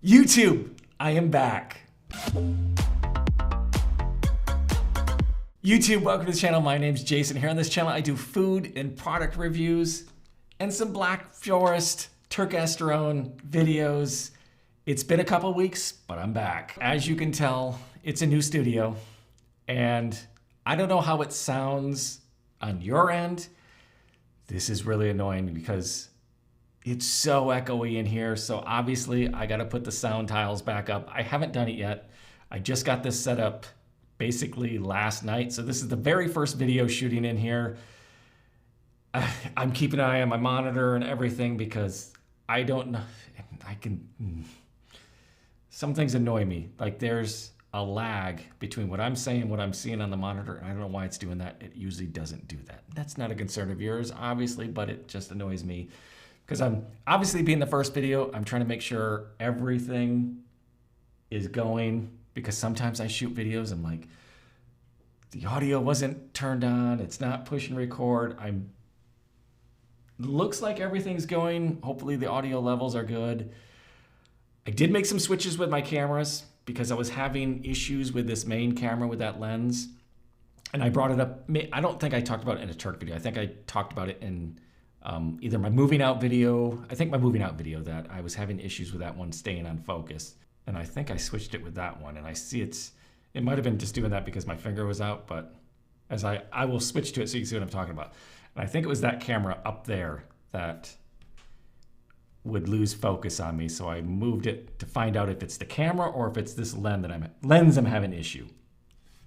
YouTube, I am back. YouTube, welcome to the channel. My name's Jason. Here on this channel, I do food and product reviews and some Black Forest Turkesterone videos. It's been a couple weeks, but I'm back. As you can tell, it's a new studio, and I don't know how it sounds on your end. This is really annoying because it's so echoey in here. So obviously I got to put the sound tiles back up. I haven't done it yet. I just got this set up basically last night. So this is the very first video shooting in here. I'm keeping an eye on my monitor and everything because I don't know. Some things annoy me. Like there's a lag between what I'm saying and what I'm seeing on the monitor. And I don't know why it's doing that. It usually doesn't do that. That's not a concern of yours, obviously, but it just annoys me. Because I'm obviously being the first video, I'm trying to make sure everything is going, because sometimes I shoot videos, I'm like, the audio wasn't turned on, it's not pushing record. Looks like everything's going. Hopefully the audio levels are good. I did make some switches with my cameras because I was having issues with this main camera with that lens. And I brought it up, I don't think I talked about it in a Turk video. I think I talked about it in either my moving out video, I think my moving out video, that I was having issues with that one staying on focus. And I think I switched it with that one, and I see it might have been just doing that because my finger was out, but as I will switch to it so you can see what I'm talking about. And I think it was that camera up there that would lose focus on me. So I moved it to find out if it's the camera or if it's this lens I'm having an issue.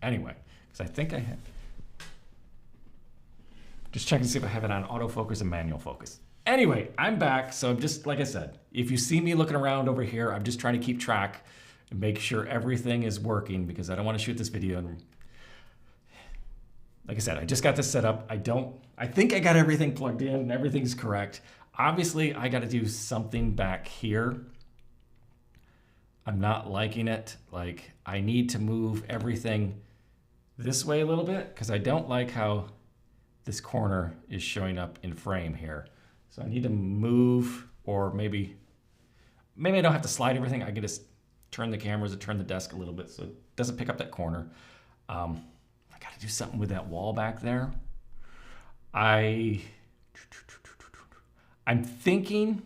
Anyway, because I think I had, just checking to see if I have it on autofocus and manual focus. Anyway, I'm back. So I'm just, like I said, if you see me looking around over here, I'm just trying to keep track and make sure everything is working because I don't want to shoot this video. And like I said, I just got this set up. I think I got everything plugged in and everything's correct. Obviously, I got to do something back here. I'm not liking it. Like, I need to move everything this way a little bit because I don't like how this corner is showing up in frame here. So I need to move, or maybe I don't have to slide everything. I can just turn the cameras and turn the desk a little bit so it doesn't pick up that corner. I got to do something with that wall back there. I'm thinking,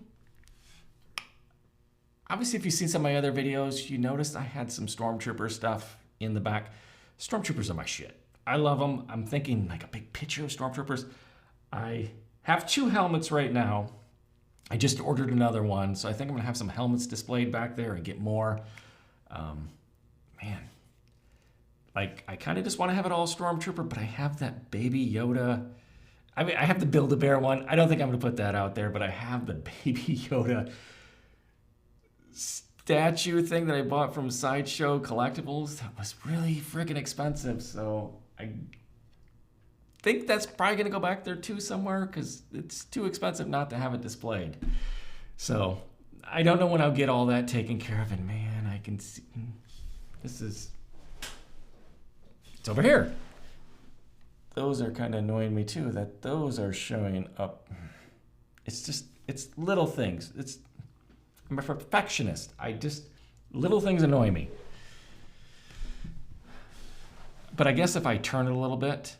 obviously if you've seen some of my other videos, you noticed I had some Stormtrooper stuff in the back. Stormtroopers are my shit. I love them. I'm thinking like a big picture of Stormtroopers. I have 2 helmets right now. I just ordered another one, so I think I'm gonna have some helmets displayed back there and get more. Man, like I kind of just want to have it all Stormtrooper, but I have that Baby Yoda. I mean, I have the Build-A-Bear one. I don't think I'm gonna put that out there, but I have the Baby Yoda statue thing that I bought from Sideshow Collectibles. That was really freaking expensive, so I think that's probably going to go back there too somewhere because it's too expensive not to have it displayed. So I don't know when I'll get all that taken care of. And man, I can see it's over here. Those are kind of annoying me too, that those are showing up. It's little things. I'm a perfectionist. Little things annoy me. But I guess if I turn it a little bit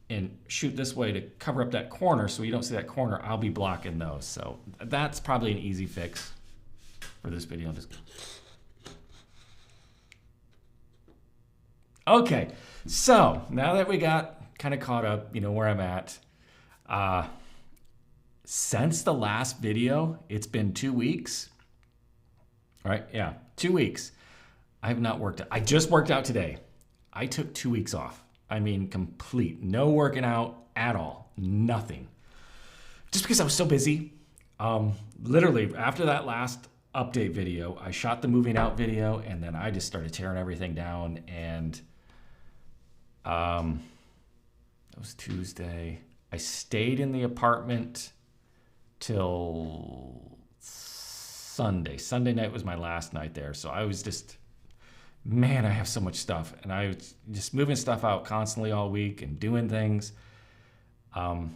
and shoot this way to cover up that corner so you don't see that corner, I'll be blocking those. So that's probably an easy fix for this video. Okay, so now that we got kind of caught up, you know where I'm at. Since the last video, it's been 2 weeks. All right, yeah, 2 weeks. I have not worked out. I just worked out today. I took 2 weeks off. I mean, complete. No working out at all. Nothing. Just because I was so busy. Literally, after that last update video, I shot the moving out video, and then I just started tearing everything down. And it was Tuesday. I stayed in the apartment till Sunday. Sunday night was my last night there. So I was just, man, I have so much stuff. And I was just moving stuff out constantly all week and doing things. And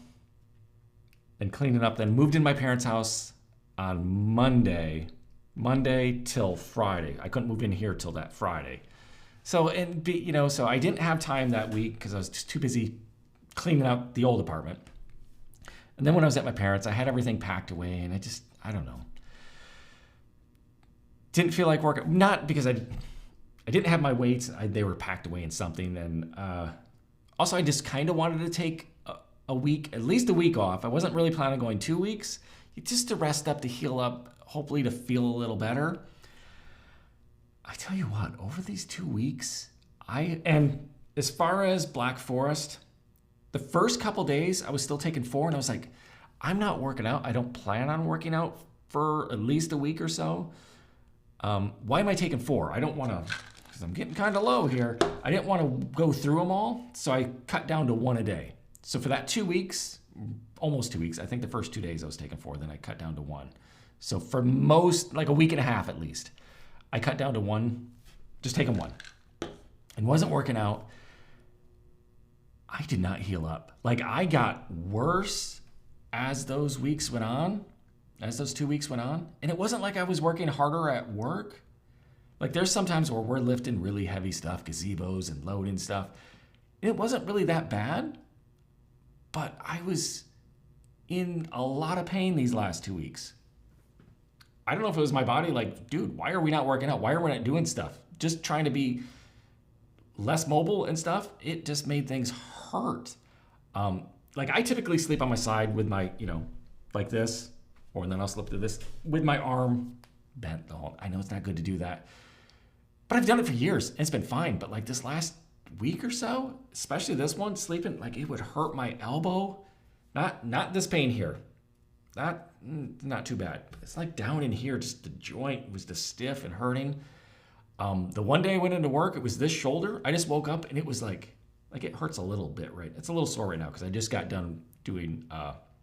cleaning up. Then moved in my parents' house on Monday. Monday till Friday. I couldn't move in here till that Friday. So, so I didn't have time that week because I was just too busy cleaning out the old apartment. And then when I was at my parents', I had everything packed away, and I don't know. Didn't feel like working. Not because I didn't have my weights. They were packed away in something. And also, I just kind of wanted to take a week, at least a week off. I wasn't really planning on going 2 weeks, just to rest up, to heal up, hopefully to feel a little better. I tell you what, over these 2 weeks, and as far as Black Forest, the first couple days I was still taking 4, and I was like, I'm not working out. I don't plan on working out for at least a week or so. Why am I taking 4? I don't want to, because I'm getting kind of low here. I didn't want to go through them all, so I cut down to 1 a day. So for that 2 weeks, almost 2 weeks, I think the first 2 days I was taking 4, then I cut down to 1. So for most, like a week and a half at least, I cut down to 1, just taking 1. And wasn't working out. I did not heal up. Like, I got worse as those weeks went on, as those 2 weeks went on. And it wasn't like I was working harder at work. Like, there's some times where we're lifting really heavy stuff, gazebos and loading stuff. And it wasn't really that bad, but I was in a lot of pain these last 2 weeks. I don't know if it was my body like, dude, why are we not working out? Why are we not doing stuff? Just trying to be less mobile and stuff. It just made things hurt. Like, I typically sleep on my side with my, like this, or then I'll slip to this with my arm bent the whole. I know it's not good to do that, but I've done it for years and it's been fine. But like this last week or so, especially this one, sleeping, like it would hurt my elbow. Not this pain here. Not too bad. It's like down in here, just the joint was just stiff and hurting. The one day I went into work, it was this shoulder. I just woke up and it was like it hurts a little bit, right? It's a little sore right now because I just got done doing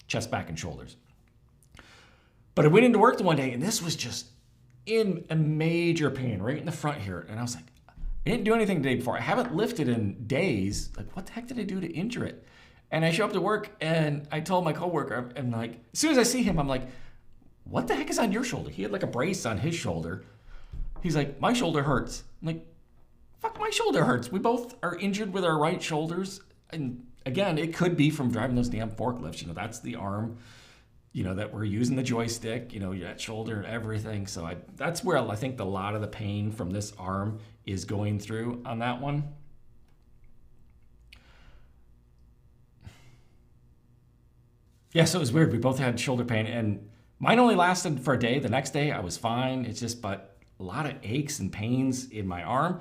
chest, back, and shoulders. But I went into work the one day and this was just in a major pain right in the front here. And I was like, I didn't do anything the day before. I haven't lifted in days. Like, what the heck did I do to injure it? And I show up to work and I told my coworker, and like, as soon as I see him, I'm like, what the heck is on your shoulder? He had like a brace on his shoulder. He's like, my shoulder hurts. I'm like, fuck, my shoulder hurts. We both are injured with our right shoulders. And again, it could be from driving those damn forklifts. That's the arm, that we're using the joystick, that shoulder and everything. So that's where I think a lot of the pain from this arm is going through on that one. Yeah, so it was weird. We both had shoulder pain, and mine only lasted for a day. The next day, I was fine. It's just, but a lot of aches and pains in my arm,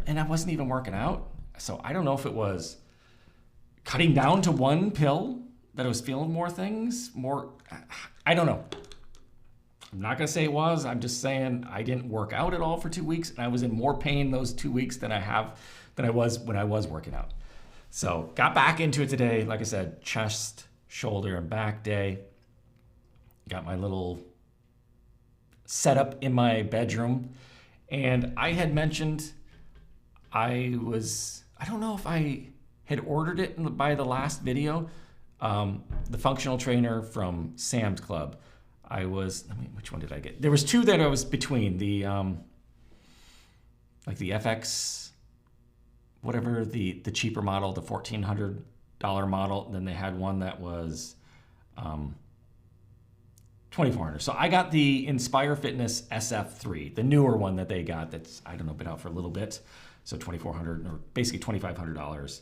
and I wasn't even working out. So I don't know if it was cutting down to 1 pill that I was feeling more things, I don't know. I'm not going to say it was. I'm just saying I didn't work out at all for 2 weeks, and I was in more pain those 2 weeks than I was when I was working out. So got back into it today. Like I said, chest, shoulder, and back day. Got my little setup in my bedroom. And I had mentioned I don't know if I had ordered it by the last video, the functional trainer from Sam's Club. Which one did I get? There was 2 that I was between, the the FX, whatever, the cheaper model, the $1,400 model. Then they had one that was $2,400. So I got the Inspire Fitness SF3, the newer one that they got. That's, I don't know, been out for a little bit. So $2,400, or basically $2,500.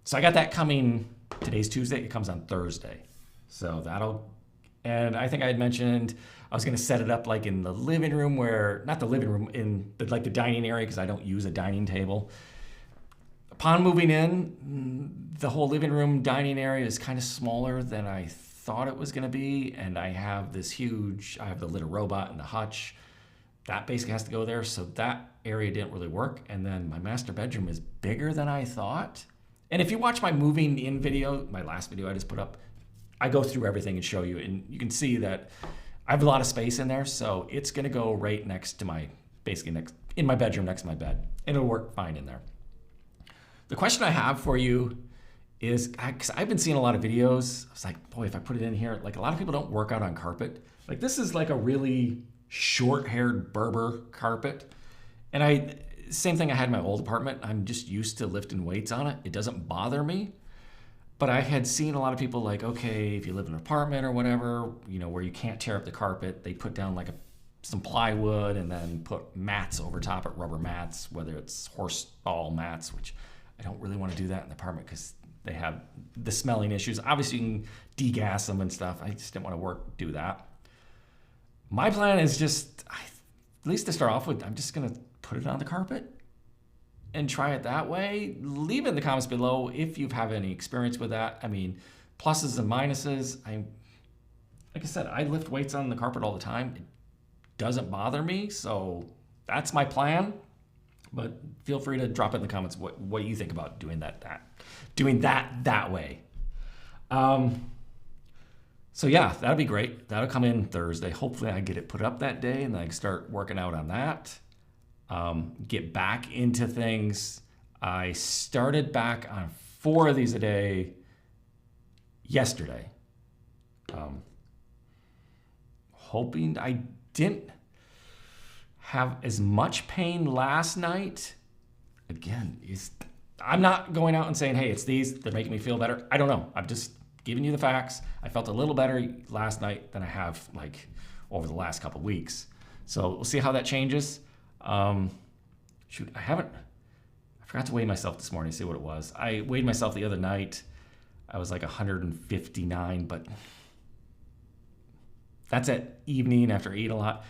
So I got that coming. Today's Tuesday. It comes on Thursday. So and I think I had mentioned I was going to set it up like in the living room, not the living room, in the dining area, because I don't use a dining table. Upon moving in, the whole living room dining area is kind of smaller than I thought it was going to be. And I have the little robot and the hutch. That basically has to go there. So that area didn't really work. And then my master bedroom is bigger than I thought. And if you watch my moving in video, my last video I just put up, I go through everything and show you. And you can see that I have a lot of space in there. So it's going to go right next to in my bedroom next to my bed. And it'll work fine in there. The question I have for you is, because I've been seeing a lot of videos, I was like, boy, if I put it in here, like a lot of people don't work out on carpet. Like this is like a really short-haired Berber carpet. And same thing I had in my old apartment. I'm just used to lifting weights on it. It doesn't bother me. But I had seen a lot of people like, okay, if you live in an apartment or whatever, where you can't tear up the carpet, they put down like some plywood and then put mats over top it, rubber mats, whether it's horse stall mats, which I don't really want to do that in the apartment because they have the smelling issues. Obviously, you can degas them and stuff. I just didn't want to do that. My plan is just, at least to start off with, I'm just going to put it on the carpet and try it that way. Leave it in the comments below if you've had any experience with that. I mean, pluses and minuses. Like I said, I lift weights on the carpet all the time. It doesn't bother me, so that's my plan. But feel free to drop it in the comments what you think about doing that way. So yeah, that'll be great. That'll come in Thursday. Hopefully I get it put up that day and then I can start working out on that. Get back into things. I started back on 4 of these a day yesterday. Hoping I didn't have as much pain last night. Again, I'm not going out and saying, hey, it's these, they're making me feel better. I don't know. I'm just giving you the facts. I felt a little better last night than I have like over the last couple of weeks. So we'll see how that changes. I forgot to weigh myself this morning, see what it was. I weighed myself the other night. I was like 159, but that's at evening after I eat a lot.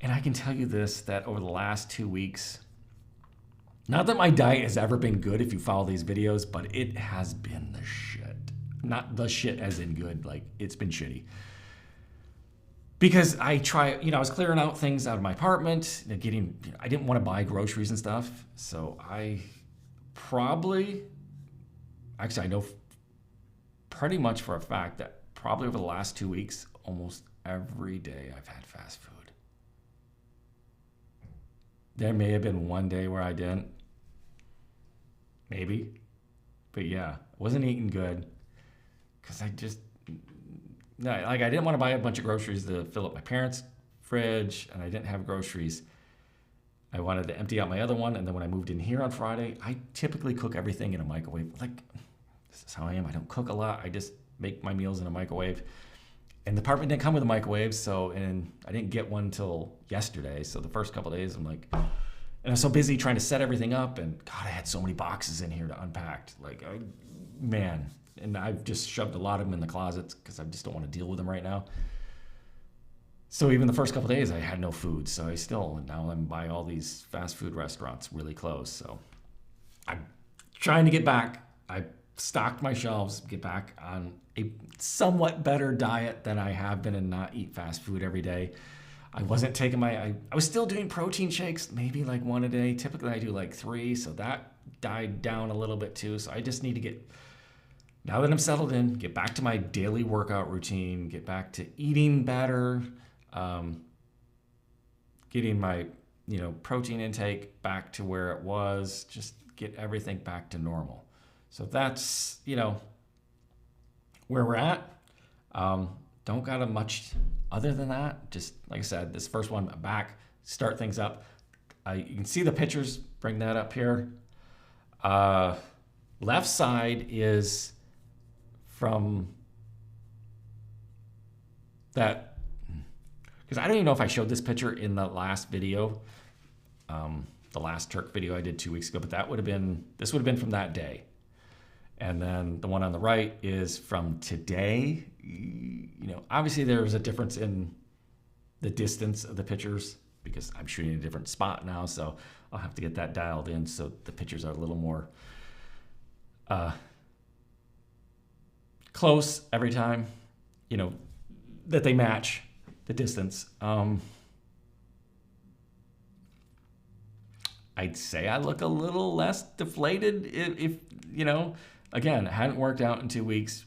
And I can tell you this, that over the last 2 weeks, not that my diet has ever been good if you follow these videos, but it has been the shit. Not the shit as in good, like it's been shitty. Because I was clearing out things out of my apartment, I didn't want to buy groceries and stuff. So I know pretty much for a fact that probably over the last 2 weeks, almost every day I've had fast food. There may have been one day where I didn't. Maybe. But yeah, I wasn't eating good because I didn't want to buy a bunch of groceries to fill up my parents' fridge, and I didn't have groceries. I wanted to empty out my other one, and then when I moved in here on Friday, I typically cook everything in a microwave. Like, this is how I am. I don't cook a lot. I just make my meals in a microwave. And the apartment didn't come with a microwave, and I didn't get one till yesterday. So the first couple of days, I'm like, and I'm so busy trying to set everything up, and God, I had so many boxes in here to unpack. Man. And I've just shoved a lot of them in the closets because I just don't want to deal with them right now. So even the first couple of days, I had no food. So now I'm by all these fast food restaurants really close. So I'm trying to get back. I stocked my shelves, get back on a somewhat better diet than I have been and not eat fast food every day. I wasn't taking I was still doing protein shakes, maybe like 1 a day. Typically I do like 3. So that died down a little bit too. So I just need to now that I'm settled in, get back to my daily workout routine, get back to eating better, getting my, protein intake back to where it was, just get everything back to normal. So that's, where we're at. Don't got much other than that. Just like I said, this first one, I'm back, start things up. You can see the pictures, bring that up here. Left side is from that, because I don't even know if I showed this picture in the last video, the last Turk video I did 2 weeks ago, but this would have been from that day. And then the one on the right is from today. Obviously there was a difference in the distance of the pictures because I'm shooting a different spot now, so I'll have to get that dialed in so the pictures are a little more close every time, that they match the distance. I'd say I look a little less deflated if again, I hadn't worked out in 2 weeks,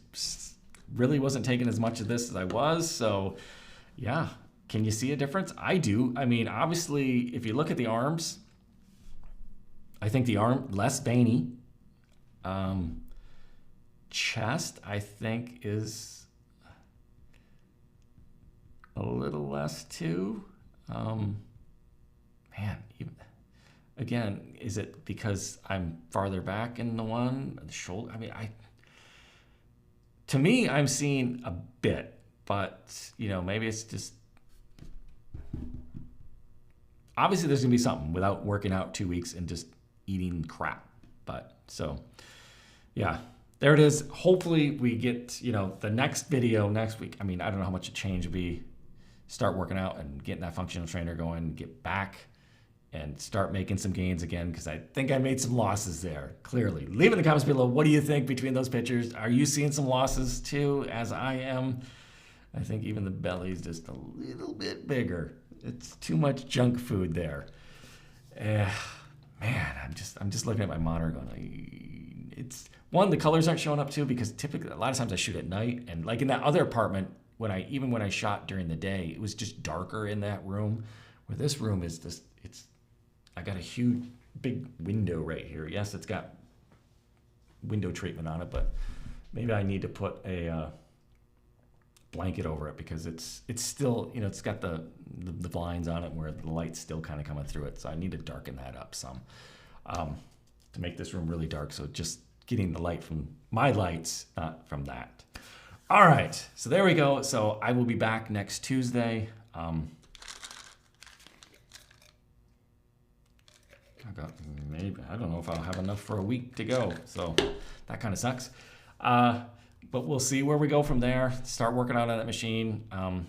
really wasn't taking as much of this as I was. So yeah, can you see a difference? I do. I mean, obviously if you look at the arms, I think the arm less veiny. Chest, I think, is a little less too. Man, again, is it because I'm farther back in the one, the shoulder? I mean, to me, I'm seeing a bit, but maybe it's just, obviously there's gonna be something without working out 2 weeks and just eating crap. But so, yeah, there it is. Hopefully we get, the next video next week. I mean, I don't know how much a change would be. Start working out and getting that functional trainer going, get back and start making some gains again, because I think I made some losses there, clearly. Leave in the comments below, what do you think between those pictures? Are you seeing some losses too, as I am? I think even the belly's just a little bit bigger. It's too much junk food there. Man, I'm just looking at my monitor going, it's one, the colors aren't showing up too, because typically a lot of times I shoot at night, and like in that other apartment, when I shot during the day, it was just darker in that room. Where this room is just, I got a huge big window right here. Yes, it's got window treatment on it, but maybe I need to put a blanket over it, because it's still, it's got the blinds on it where the light's still kind of coming through it. So I need to darken that up some to make this room really dark. So just getting the light from my lights, not from that. All right, so there we go. So I will be back next Tuesday. I don't know if I'll have enough for a week to go. So that kind of sucks. But we'll see where we go from there. Start working out on that machine. I'll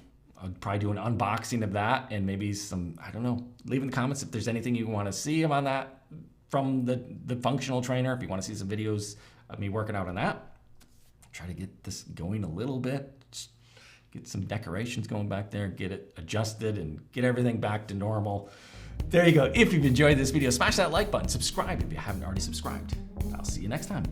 probably do an unboxing of that, and maybe some, I don't know, leave in the comments if there's anything you want to see on that from the functional trainer. If you want to see some videos of me working out on that. Try to get this going a little bit, just get some decorations going back there, get it adjusted, and get everything back to normal. There you go. If you've enjoyed this video, smash that like button, subscribe if you haven't already subscribed. I'll see you next time.